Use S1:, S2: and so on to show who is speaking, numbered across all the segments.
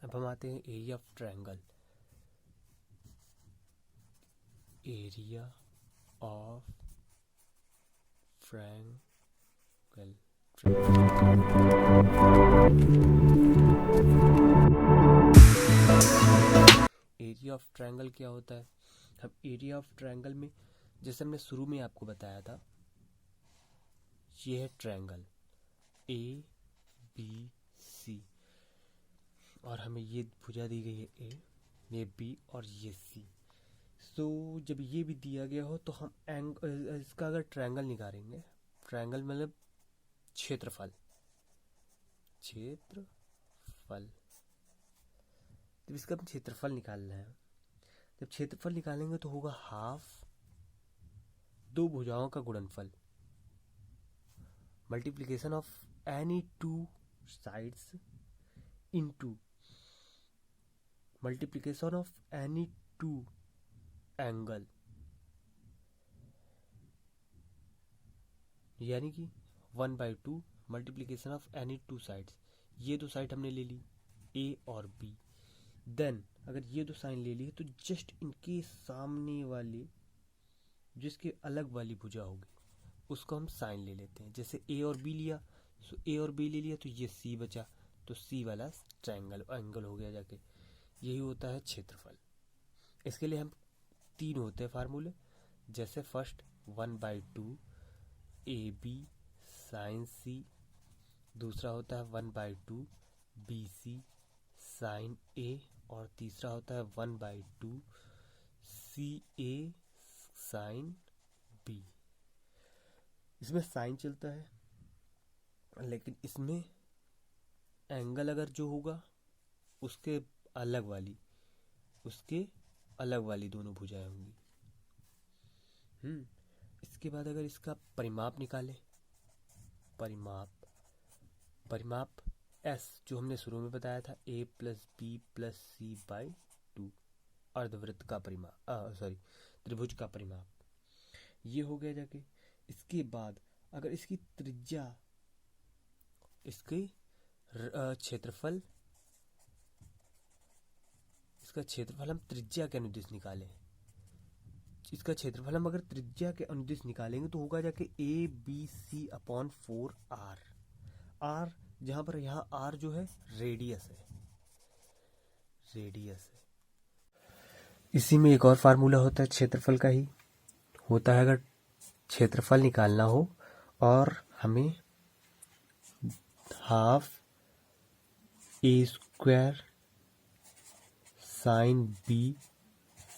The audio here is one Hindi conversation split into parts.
S1: अब हम आते हैं area of triangle. Area of triangle. Area of triangle क्या होता है? हम एरिया ऑफ ट्रायंगल में, जैसे हमने शुरू में आपको बताया था, ये है ट्रायंगल ए बी सी, और हमें ये भुजा दी गई है ए, ये बी और ये सी। सो जब ये भी दिया गया हो तो हम इसका अगर ट्रायंगल निकालेंगे, ट्रायंगल मतलब क्षेत्रफल, क्षेत्रफल। जब इसका हम क्षेत्रफल निकालना है, जब क्षेत्रफल निकालेंगे तो होगा हाफ दो भुजाओं का गुणनफल, multiplication of any two sides into multiplication of any two angle, यानी कि 1/2 multiplication of any two sides. ये दो साइड हमने ले ली ए और बी, देन अगर ये दो साइन ले ली तो जस्ट इनके सामने वाले, जिसके अलग वाली भुजा होगी, उसको हम साइन ले लेते हैं। जैसे ए और बी लिया, सो ए और बी ले लिया तो ये सी बचा, तो सी वाला ट्रायंगल एंगल हो गया जाके। यही होता है क्षेत्रफल। इसके लिए हम तीन होते हैं फार्मूले, जैसे फर्स्ट 1/2 ए बी साइन सी, दूसरा होता है 1/2 बी सी साइन ए, और तीसरा होता है 1/2 सी ए साइन बी। इसमें साइन चलता है, लेकिन इसमें एंगल अगर जो होगा उसके अलग वाली, उसके अलग वाली दोनों भुजाएं होंगी। इसके बाद अगर इसका परिमाप निकालें, परिमाप एस जो हमने शुरू में बताया था, a plus B plus C by 2, अर्धवृत्त का परिमाप, त्रिभुज का परिमाप, ये हो गया जाके। इसके बाद अगर इसकी त्रिज्या, इसकी क्षेत्रफल, इसका क्षेत्रफल हम त्रिज्या के अनुदिश निकालें, इसका क्षेत्रफल हम अगर त्रिज्या के अनुदिश निकालेंगे तो होगा जाके A B C upon 4r। R जहां पर, यहाँ आर जो है रेडियस है, रेडियस है। इसी में एक और फार्मूला होता है क्षेत्रफल का ही, होता है अगर क्षेत्रफल निकालना हो और हमें हाफ ए square sine B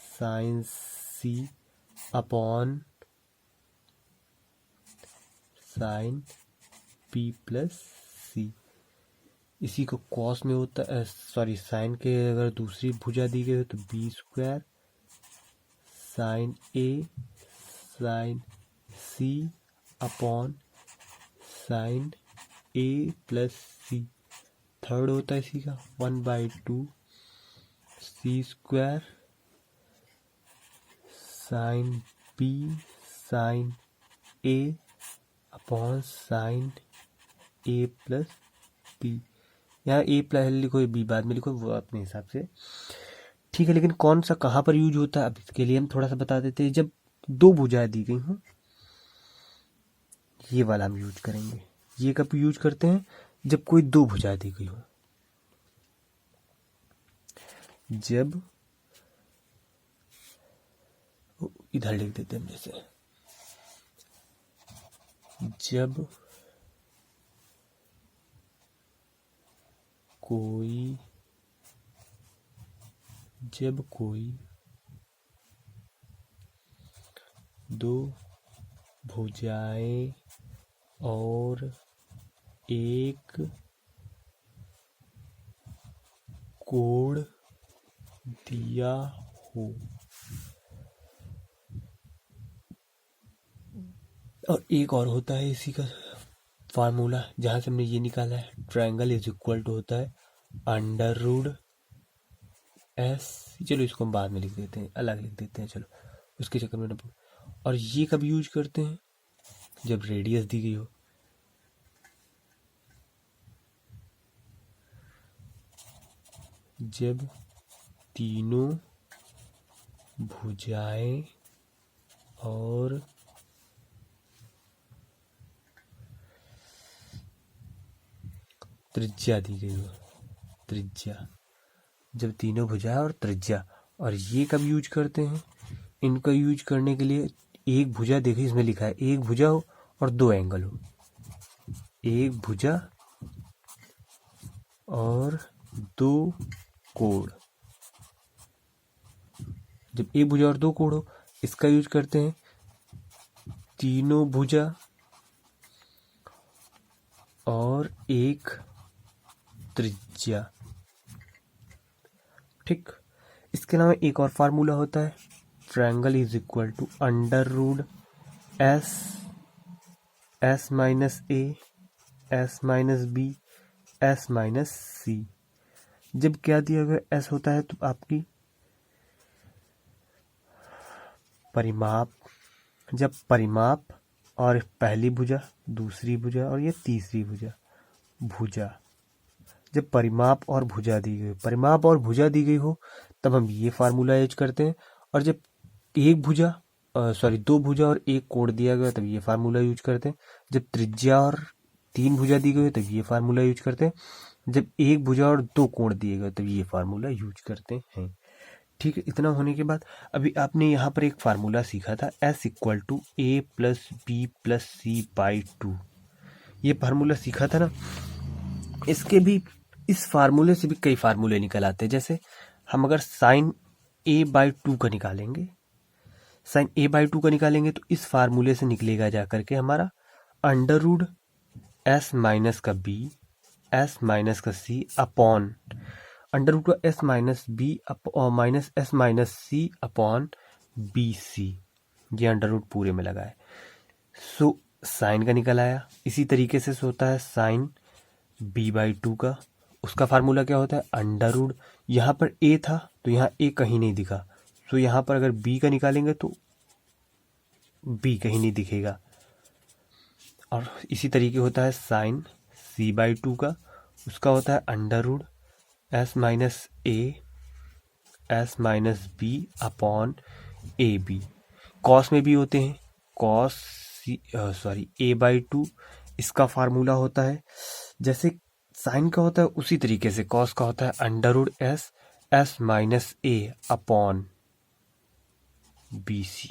S1: sign C upon sine B plus सी, इसी को कॉस में होता है, साइन के अगर दूसरी भुजा दी गई हो तो बी स्क्वायर साइन ए साइन सी अपॉन साइन ए प्लस सी। थर्ड होता है इसी का 1/2 सी square sine B sign A upon sine A plus B. यहाँ ए पहले लिखो, बी बाद में लिखो, वो अपने हिसाब से ठीक है। लेकिन कौन सा कहाँ पर यूज होता है, अब इसके लिए हम थोड़ा सा बता देते हैं। जब दो भुजाएं दी गई हों, ये वाला हम यूज करेंगे। ये कब यूज करते हैं? जब कोई दो भुजाएं दी गई हो, जब इधर लिख देते हैं, जैसे जब कोई दो भुजाएं और एक कोण दिया हो, और एक और होता है इसी का फार्मूला, जहां से हमने ये निकाला है, ट्रायंगल इज इक्वल टू होता है अंडर रूट एस। चलो इसको हम बाद में लिख देते हैं, अलग लिख देते हैं, चलो उसके चक्कर में ना। और ये कब यूज करते हैं? जब रेडियस दी गई हो। जब तीनों भुजाएं और त्रिज्या दी गई हो। त्रिज्या, जब तीनों भुजाएं और त्रिज्या। और ये कब यूज करते हैं? इनका यूज करने के लिए एक भुजा, देखिए इसमें लिखा है एक भुजा हो और दो एंगल हो। एक भुजा और दो कोण। जब एक भुजा और दो कोण हो, इसका यूज करते हैं तीनों भुजा और एक त्रिज्या। ठीक। इसके अलावा एक और फार्मूला होता है, triangle is equal to under root S S minus A S minus b S minus c. जब क्या दिया गया एस होता है तो आपकी परिमाप, जब परिमाप और पहली भुजा, दूसरी भुजा और ये तीसरी भुजा, भुजा जब परिमाप और भुजा दी गई, परिमाप और भुजा दी गई हो, तब हम ये फार्मूला यूज करते हैं। और जब एक भुजा दो भुजा और एक कोण दिया गया तब ये फार्मूला यूज करते हैं। जब त्रिज्या और तीन भुजा दी गई तब ये फार्मूला यूज करते हैं। जब एक भुजा और दो कोण दिए गए तब ये फार्मूला यूज करते हैं। ठीक है। इतना होने के बाद अभी आपने यहाँ पर एक फार्मूला सीखा था, S equal to A plus B plus C by 2। ये फार्मूला सीखा था ना। इसके भी, इस फार्मूले से भी कई फार्मूले निकल आते हैं। जैसे हम अगर साइन ए बाई 2 का निकालेंगे, साइन ए बाई 2 का निकालेंगे तो इस फार्मूले से निकलेगा जा करके हमारा अंडर रूट एस माइनस का बी एस माइनस का सी अपॉन अंडर रूट का s minus b minus s minus सी अपॉन बी सी। ये अंडर रूट पूरे में लगा है। सो साइन का निकल आया। इसी तरीके से होता है साइन बी बाई 2 का, उसका फार्मूला क्या होता है अंडर रूट, यहाँ पर ए था तो यहाँ ए कहीं नहीं दिखा, तो यहाँ पर अगर बी का निकालेंगे तो बी कहीं नहीं दिखेगा। और इसी तरीके होता है साइन सी बाई 2 का, उसका होता है under root S minus A S minus B upon A B. Cos में भी होते हैं, कॉस ए बाई 2, इसका फार्मूला होता है जैसे साइन का होता है उसी तरीके से कॉस का होता है under root S S minus a upon b c.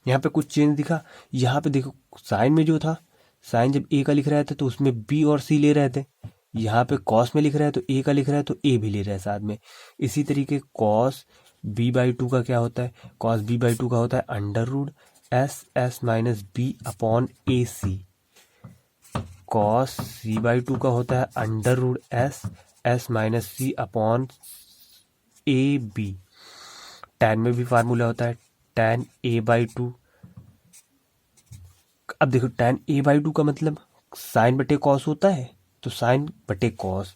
S1: यहाँ पे कुछ चेंज दिखा, यहाँ पे देखो साइन में जो था, साइन जब ए का लिख रहे थे तो उसमें बी और सी ले रहे थे, यहाँ पे कॉस में लिख रहा है तो ए का लिख रहा है तो ए भी ले रहा है साथ में। इसी तरीके कॉस बी बाई 2 का क्या होता है, कॉस बी बाई 2 का होता है under root S S minus B upon A C. Cos C by 2 का होता है under root S S minus C upon A B. Tan में भी फार्मूला होता है टैन ए बाई 2। अब देखो टैन ए बाई 2 का मतलब साइन बटे कॉस होता है, तो साइन बटे cos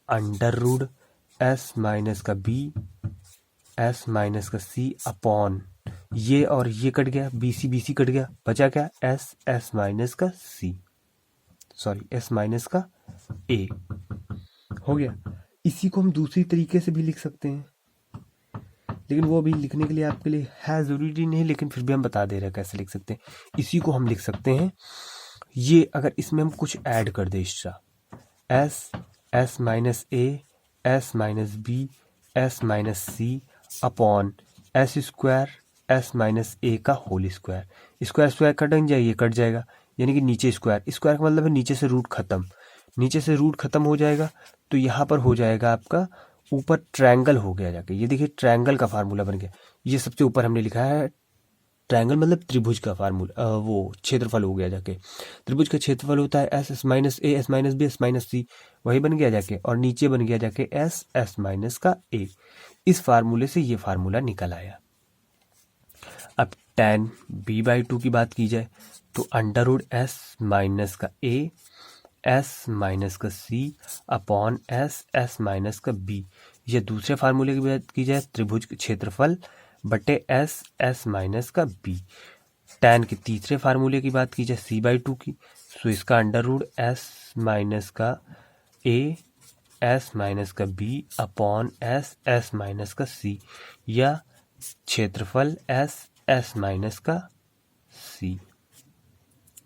S1: under root S minus का बी एस माइनस का सी अपॉन ये और ये कट गया, बी सी कट गया, बचा क्या एस एस माइनस का सी, एस माइनस का ए हो गया। इसी को हम दूसरी तरीके से भी लिख सकते हैं, लेकिन वो अभी लिखने के लिए आपके लिए है ज़रूरी नहीं, लेकिन फिर भी हम बता दे रहे हैं कैसे लिख सकते हैं। इसी को हम लिख सकते हैं, ये अगर इसमें हम कुछ ऐड कर दे extra, s S minus A S minus b S minus C upon s square s minus a का whole square. Square square cut जाएगी, कट जाएगा, यानी कि नीचे स्क्वायर, स्क्वायर का मतलब है नीचे से रूट खत्म, नीचे से रूट खत्म हो जाएगा तो यहाँ पर हो जाएगा आपका ऊपर ट्रायंगल हो गया जाके। ये देखिए ट्रायंगल का फार्मूला बन गया, ये सबसे ऊपर हमने लिखा है ट्रायंगल मतलब त्रिभुज का फार्मूला, वो क्षेत्रफल हो गया जाके। त्रिभुज का क्षेत्रफल होता है s S minus A S minus b S minus c, वही बन गया जाके, और नीचे बन गया जाके एस एस माइनस का ए। इस फार्मूले से ये फार्मूला निकल आया। अब tan b बाई 2 की बात की जाए तो अंडर रूट एस माइनस का ए एस माइनस का सी अपॉन एस एस माइनस का बी। यह दूसरे फार्मूले की बात की जाए त्रिभुज क्षेत्रफल बटे एस एस माइनस का बी। tan के तीसरे फार्मूले की बात की जाए सी बाई 2 की, तो इसका अंडर रूट एस माइनस का ए एस माइनस का B upon S S minus का सी, या क्षेत्रफल एस एस माइनस का सी।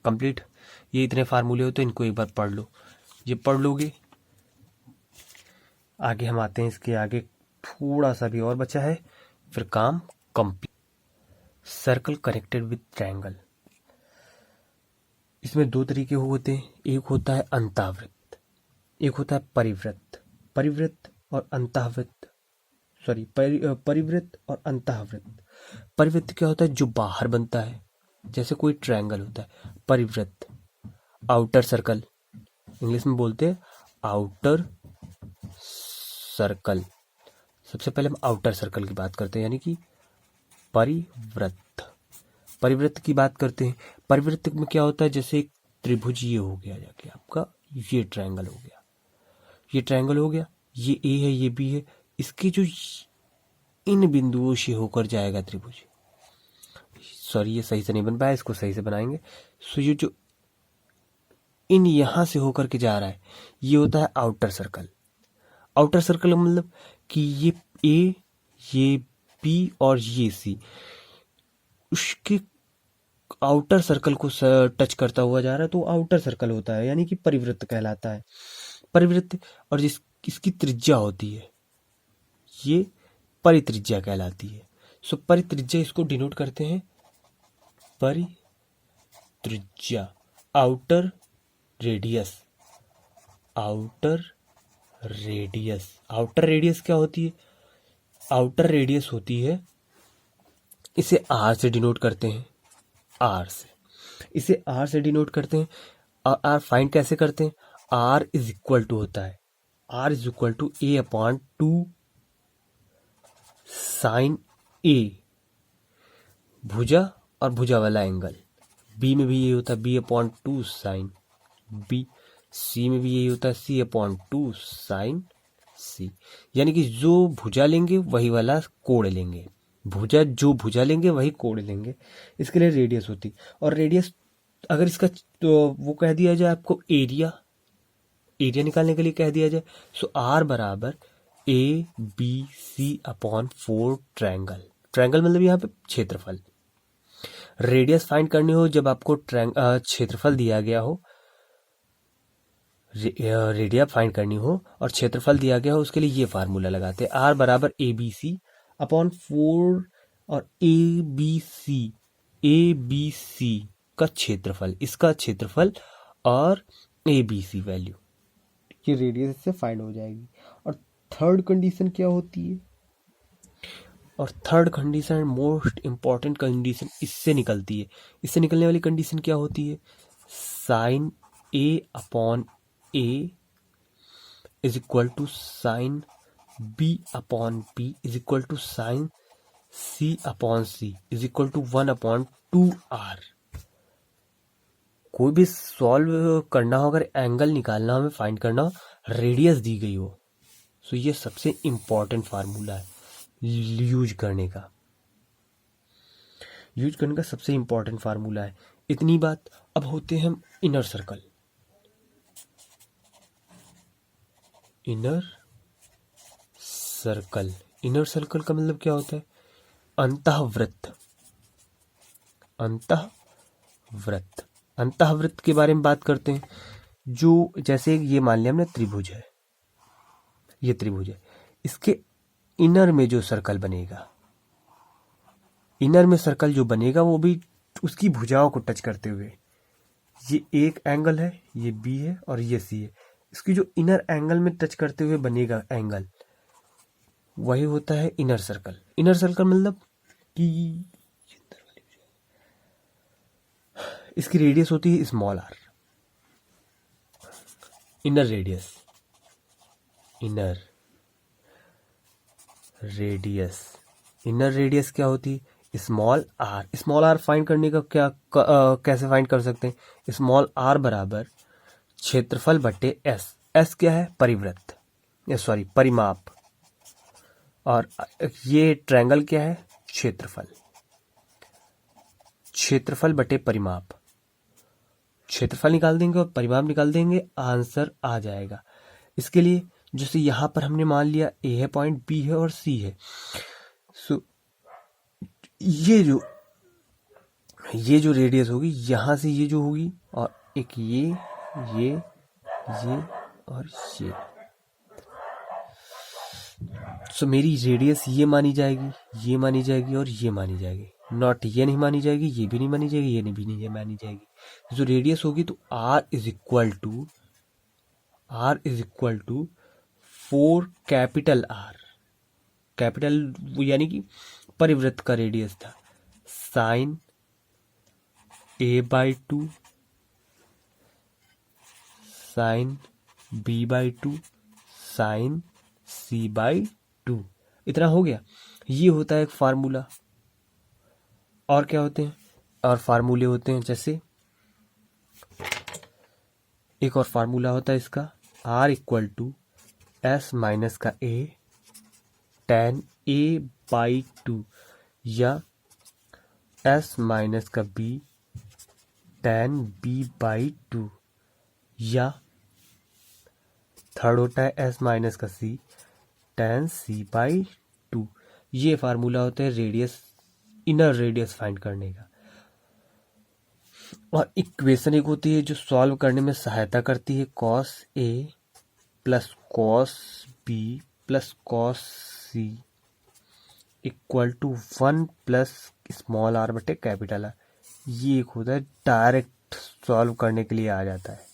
S1: कंप्लीट। ये इतने फार्मूले होते हैं, इनको एक बार पढ़ लो। ये पढ़ लोगे, आगे हम आते हैं। इसके आगे थोड़ा सा भी और बचा है, फिर काम complete. Circle connected with triangle. इसमें दो तरीके होते हैं, एक होता है अंतःवृत्त, एक होता है परिवृत्त। परिवृत्त और अंतःवृत्त, सॉरी परिवृत्त और अंतःवृत्त। परिवृत्त क्या होता है? जो बाहर बनता है, जैसे कोई ट्रायंगल होता है। परिवृत्त आउटर सर्कल, इंग्लिश में बोलते हैं आउटर सर्कल। सबसे पहले हम आउटर सर्कल की बात करते हैं, यानी कि परिवृत्त। परिवृत्त की बात करते हैं। परिवृत्त में क्या होता है? जैसे एक त्रिभुज ये हो गया, जाके आपका ये ट्रायंगल हो गया, ये ट्रायंगल हो गया, ये ए है, ये बी है, इसके जो इन बिंदुओं से होकर जाएगा त्रिभुज, सॉरी ये सही से नहीं बन पाया, इसको सही से बनाएंगे। सो ये जो इन यहां से होकर के जा रहा है, ये होता है आउटर सर्कल। आउटर सर्कल मतलब कि ये ए, ये बी और ये सी, उसके आउटर सर्कल को टच करता हुआ जा रहा है, तो आउटर सर्कल होता है, यानी कि परिवृत्त कहलाता है। परिवृत्त, और इसकी त्रिज्या होती है, ये परित्रिज्या कहलाती है। सो परित्रिज्या इसको डिनोट करते हैं परित्रिज्या। Outer radius, outer radius. Outer radius क्या होती है? आउटर रेडियस होती है, इसे आर से डिनोट करते हैं, आर से, इसे आर से डिनोट करते हैं। आर फाइंड कैसे करते हैं? आर इज इक्वल टू होता है, r is equal to a upon 2 sine a, भुजा और भुजा वाला एंगल। बी में भी यही होता है, बी अपॉन 2 साइन बी। सी में भी यही होता है, सी अपॉन 2 साइन सी। यानी कि जो भुजा लेंगे वही वाला कोण लेंगे, भुजा जो भुजा लेंगे वही कोण लेंगे। इसके लिए रेडियस होती, और रेडियस अगर इसका तो वो कह दिया जाए आपको, एरिया, एरिया निकालने के लिए कह दिया जाए, सो आर बराबर A B C upon 4 triangle. Triangle मतलब यहाँ पे क्षेत्रफल। रेडियस फाइंड करनी हो, जब आपको क्षेत्रफल दिया गया हो, रेडिया फाइंड करनी हो और क्षेत्रफल दिया गया हो, उसके लिए ये फार्मूला लगाते हैं, आर बराबर ए बी सी अपॉन 4, और ए बी सी का क्षेत्रफल, इसका क्षेत्रफल और ए बी सी वैल्यू, ये रेडियस से फाइंड हो जाएगी। और थर्ड कंडीशन क्या होती है? और third condition, most important condition इससे निकलती है। इससे निकलने वाली कंडीशन क्या होती है? Sine A upon A is equal to sine B upon B is equal to sine C upon C is equal to 1/2R। कोई भी सॉल्व करना हो, अगर एंगल निकालना हो, हमें फाइंड करना हो, रेडियस दी गई हो, सो ये सबसे इंपॉर्टेंट फार्मूला है यूज करने का, यूज करने का सबसे इंपॉर्टेंट फार्मूला है। इतनी बात। अब होते हैं हम inner circle. Inner circle, inner circle का मतलब क्या होता है? अंतःवृत्त। अंतःवृत्त, अंतःवृत्त के बारे में बात करते हैं। जो जैसे ये मान लिया हमने त्रिभुज है, ये त्रिभुज है, इसके इनर में जो सर्कल बनेगा, इनर में सर्कल जो बनेगा वो भी उसकी भुजाओं को टच करते हुए, ये एक एंगल है, ये बी है और ये सी है, इसकी जो इनर एंगल में टच करते हुए बनेगा एंगल, वही होता है इनर सर्कल। इनर सर्कल मतलब कि इसकी रेडियस होती है small R, inner radius, inner radius. Inner radius क्या होती है? Small R. Small R find करने का क्या कैसे फाइंड कर सकते हैं? स्मॉल आर बराबर क्षेत्रफल बटे एस। एस क्या है? परिवृत्त, सॉरी परिमाप, और ये ट्रायंगल क्या है? क्षेत्रफल। क्षेत्रफल बटे परिमाप, क्षेत्रफल निकाल देंगे और परिमाप निकाल देंगे, आंसर आ जाएगा। इसके लिए जैसे यहाँ पर हमने मान लिया ए है पॉइंट, बी है और सी है। सो ये जो रेडियस होगी यहाँ से ये जो होगी, और एक ये और ये। सो मेरी रेडियस ये मानी जाएगी, ये मानी जाएगी और ये मानी जाएगी। नॉट ये नहीं मानी जाएगी, ये भी नहीं मानी जाएगी, ये भी नहीं मानी जाएगी। जो रेडियस होगी तो r is equal to 4 capital R, capital यानी कि परिवृत्त का रेडियस था, sign a/2 sign b/2 sign c/2। इतना हो गया। ये होता है एक फार्मूला। और क्या होते हैं, और फार्मूले होते हैं, जैसे एक और फार्मूला होता है इसका, r equal to s minus का a tan a/2 या s माइनस का b tan b/2 या थर्ड होता है s माइनस का c tan c/2। ये फार्मूला होता है रेडियस, इनर रेडियस फाइंड करने का। और इक्वेशन एक होती है जो सॉल्व करने में सहायता करती है, cos a plus cos b plus cos c equal to 1 plus small r बटे कैपिटल R। ये एक होता है डायरेक्ट सॉल्व करने के लिए आ जाता है।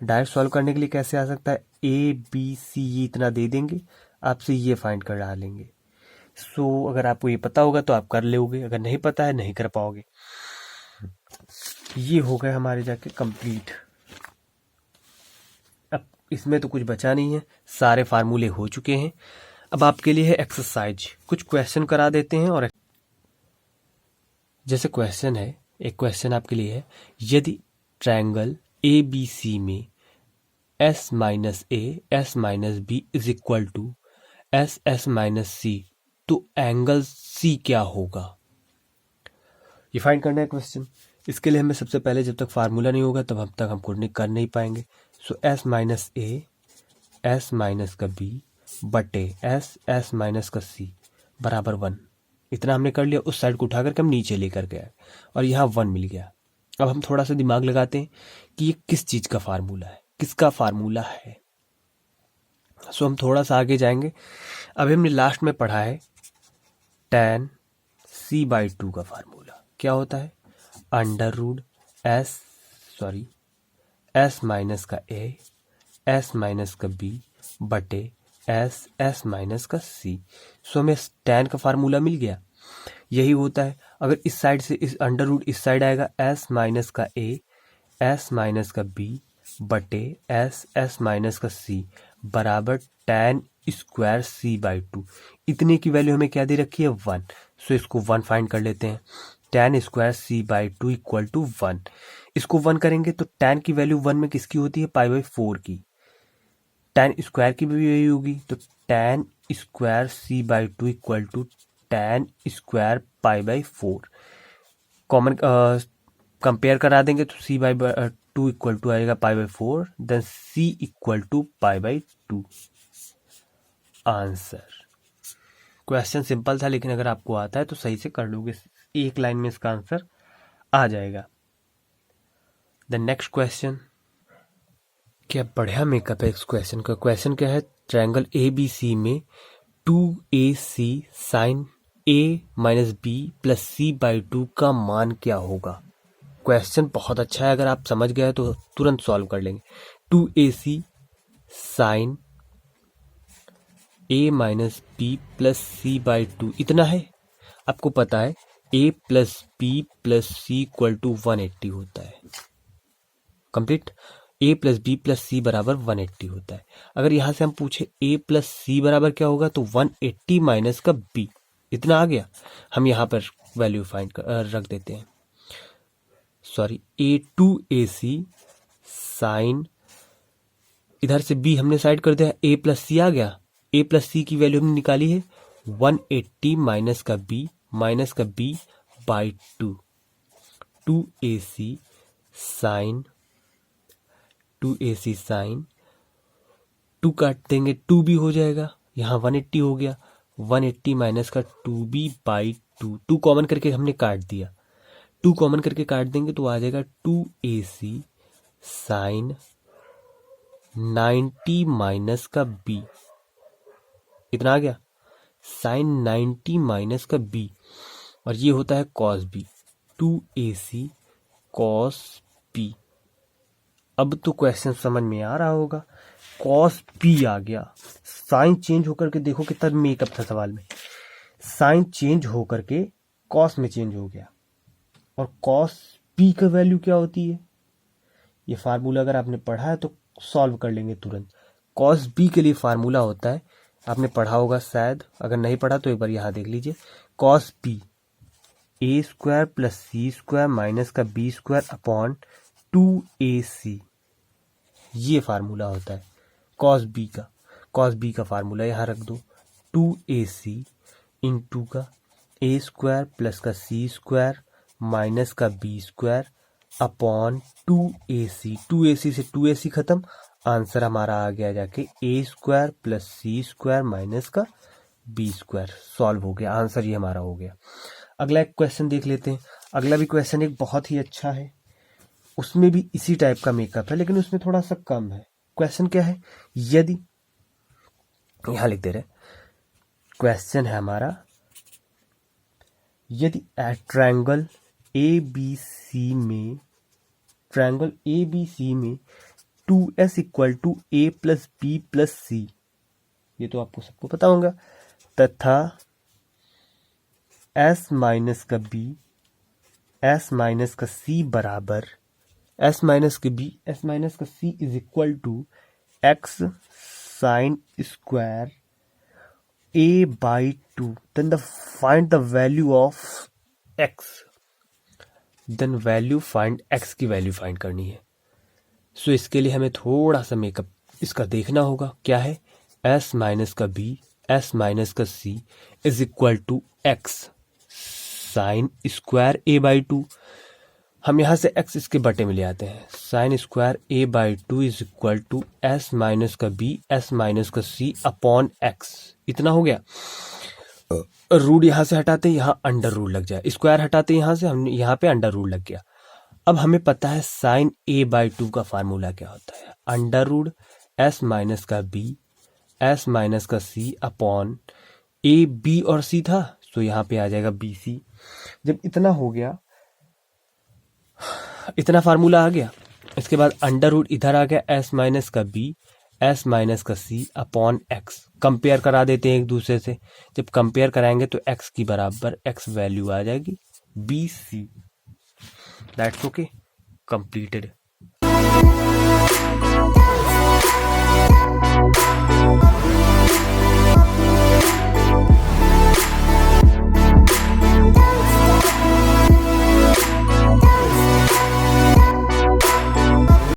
S1: डायरेक्ट सॉल्व करने के लिए कैसे आ सकता है, a b c ये इतना दे देंगे, आपसे ये फाइंड कर डालेंगे। सो अगर आपको ये पता होगा तो आप कर लोगे, अगर नहीं पता है नहीं कर पाओगे। ये हो गए हमारे जाके कंप्लीट। अब इसमें तो कुछ बचा नहीं है, सारे फार्मूले हो चुके हैं। अब आपके लिए है एक्सरसाइज, कुछ क्वेश्चन करा देते हैं। और जैसे क्वेश्चन है, एक क्वेश्चन आपके लिए है, यदि ट्रायंगल ABC में s minus a s minus b is equal to s s minus c, तो एंगल C क्या होगा, ये फाइंड करना है क्वेश्चन। इसके लिए हमें सबसे पहले, जब तक फार्मूला नहीं होगा तब तक हम कुछ कर नहीं पाएंगे। सो s minus a s minus का b बटे s माइनस का c बराबर 1। इतना हमने कर लिया। उस साइड को उठा करके हम नीचे लेकर गए और यहाँ 1 मिल गया। अब हम थोड़ा सा दिमाग लगाते हैं कि ये किस चीज़ का फार्मूला है, किसका फार्मूला है। सो हम थोड़ा सा आगे जाएंगे। अभी हमने लास्ट में पढ़ा है tan c/2 का फार्मूला क्या होता है, अंडर रूट s माइनस का a s माइनस का b बटे s माइनस का c। सो हमें tan का फार्मूला मिल गया। यही होता है, अगर इस साइड से इस अंडर रूट इस साइड आएगा, s माइनस का a s माइनस का b बटे s माइनस का c बराबर tan स्क्वायर c/2। इतने की वैल्यू हमें क्या दे रखी है, 1। सो इसको 1 फाइंड कर लेते हैं। tan square c/2 equal to 1। इसको 1 करेंगे तो tan की वैल्यू 1 में किसकी होती है, π/4 की। tan स्क्वायर की भी वही होगी, तो tan square c/2 equal to tan square π/4। Common compare करा देंगे तो c/2 इक्वल टू आएगा π/4, then c equal to π/2। Answer. Question simple था, लेकिन अगर आपको आता है तो सही से कर लोगे, एक लाइन में इसका आंसर आ जाएगा। द नेक्स्ट क्वेश्चन, क्या बढ़िया मेकअप है इस क्वेश्चन का। क्वेश्चन क्या है, ट्रायंगल ABC में 2AC sine a minus b plus c/2 का मान क्या होगा। क्वेश्चन बहुत अच्छा है, अगर आप समझ गए तो तुरंत सॉल्व कर लेंगे। 2AC sine a minus b plus c/2 इतना है। आपको पता है a plus b plus c equal to 180 होता है। Complete. a plus b plus c बराबर 180 होता है। अगर यहाँ से हम पूछे a प्लस c बराबर क्या होगा, तो 180 माइनस का b, इतना आ गया। हम यहाँ पर वैल्यू फाइंड रख देते हैं। सॉरी, a2ac साइन, इधर से b हमने साइड कर दिया, a प्लस c आ गया। a प्लस c की वैल्यू हमने निकाली है 180 माइनस का b बाई 2। 2ac साइन 2 काट देंगे 2b हो जाएगा, यहाँ 180 हो गया, 180 माइनस का 2b बाई 2, 2 कॉमन करके हमने काट दिया, 2 कॉमन करके काट देंगे तो आ जाएगा 2ac साइन 90 माइनस का b, कितना आ गया साइन 90 माइनस का b, और ये होता है cos b, 2ac cos b। अब तो क्वेश्चन समझ में आ रहा होगा, कॉस b आ गया, साइन चेंज होकर के देखो कितना मेकअप था सवाल में, साइन चेंज होकर के कॉस में चेंज हो गया, और कॉस b का वैल्यू क्या होती है, ये फार्मूला अगर आपने पढ़ा है तो सॉल्व कर लेंगे तुरंत। कॉस b के लिए फार्मूला होता है, आपने पढ़ा होगा शायद, अगर नहीं पढ़ा तो एक बार यहाँ देख लीजिए, कॉस b ए स्क्वायर प्लस सी स्क्वायर माइनस का बी स्क्वायर अपॉन 2ac, ये फार्मूला होता है कॉस b का। कॉस b का फार्मूला यहाँ रख दो, 2ac इंटू का ए स्क्वायर प्लस का सी स्क्वायर माइनस का B square upon 2ac, 2ac से 2ac खत्म, आंसर हमारा आ गया जाके ए स्क्वायर प्लस सी स्क्वायर माइनस का बी स्क्वायर, सॉल्व हो गया, आंसर ये हमारा हो गया। अगला एक क्वेश्चन देख लेते हैं। अगला भी क्वेश्चन एक बहुत ही अच्छा है, उसमें भी इसी टाइप का मेकअप है लेकिन उसमें थोड़ा सा कम है। क्वेश्चन क्या है, यदि यहां लिख दे रहे, क्वेश्चन है हमारा, यदि ट्रायंगल ABC में, ट्रायंगल ABC में 2s equal to a plus B plus c, ये तो आपको सबको पता होगा, तथा s माइनस का b s माइनस का c बराबर s माइनस का b s माइनस का c is equal to x sine square a by 2, then the find the value of x, then value find x की वैल्यू फाइंड करनी है। सो इसके लिए हमें थोड़ा सा मेकअप इसका देखना होगा, क्या है, s माइनस का b s माइनस का c is equal to x sine square a by 2, हम यहाँ से x इसके बटे में ले आते हैं, sine square a by 2 is equal to s minus का b s माइनस का c अपॉन x, इतना हो गया। रूट यहाँ से हटाते हैं, यहाँ अंडर रूट लग जाए, स्क्वायर हटाते हैं यहाँ से, हम यहाँ पे अंडर रूट लग गया। अब हमें पता है साइन a बाई 2 का फार्मूला क्या होता है, अंडर रूट s माइनस का b s माइनस का c अपॉन a b और c था, तो यहाँ पे आ जाएगा bc। जब इतना हो गया, इतना फार्मूला आ गया, इसके बाद अंडर रूट इधर आ गया, s माइनस का b s माइनस का c अपॉन x, कंपेयर करा देते हैं एक दूसरे से, जब कंपेयर कराएंगे तो x की बराबर x वैल्यू आ जाएगी bc। That's okay, completed.